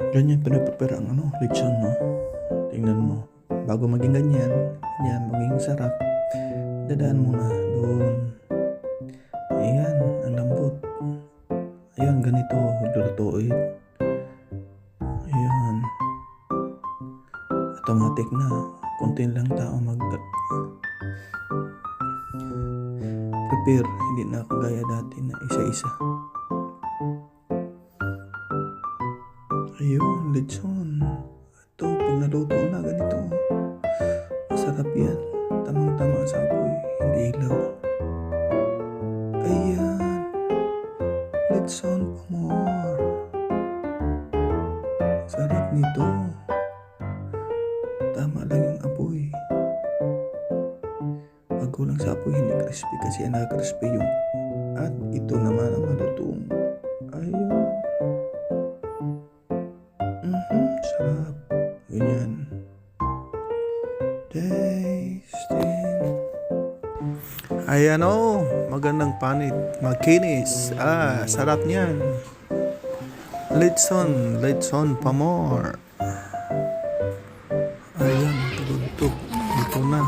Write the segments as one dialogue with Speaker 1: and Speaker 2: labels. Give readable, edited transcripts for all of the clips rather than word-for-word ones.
Speaker 1: Ganyan pinaprepare ang lechon, no? Tingnan mo. Bago maging ganyan, maging sarap, dadaan muna doon. Ayan, ang lambot. Ayan, ganito, lulutuin. Ayan. Automatic na. Kunti lang tao prepare. Hindi na kagaya dati na isa-isa. Ayun, lechon. Ito, pag naluto na ganito, masarap yan. Tamang-tama sa apoy, hindi ilaw. Ayan, lechon pa more. Sarap nito. Tama lang yung apoy. Pag kulang sa apoy, hindi crispy kasi crispy yung. At ito naman ang malutong. Ayun. Sarap. Ganyan. Tasting. Ayan magandang panit. Makinis. Sarap niyan. Lechon pa more. Ayan, tugtog. Ito na.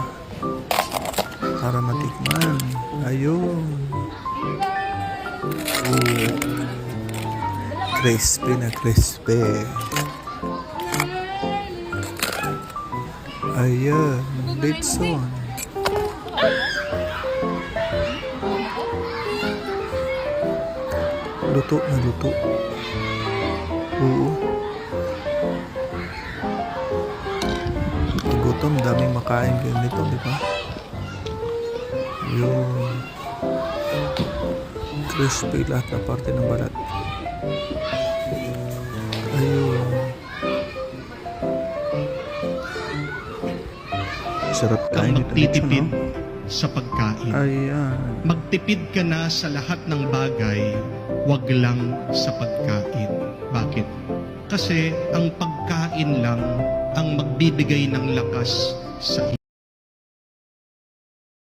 Speaker 1: Para matikman. Ayun. Crispy na crispy. Ayan, lechon. Luto na luto. Oo. Gutom, daming makain kayo nito, di ba? Yun. Crispy lahat na parte ng balat. Ayun. Sarap kain nito.
Speaker 2: Magtitipid sa pagkain.
Speaker 1: Ayan.
Speaker 2: Magtipid ka na sa lahat ng bagay, wag lang sa pagkain. Bakit? Kasi ang pagkain lang ang magbibigay ng lakas sa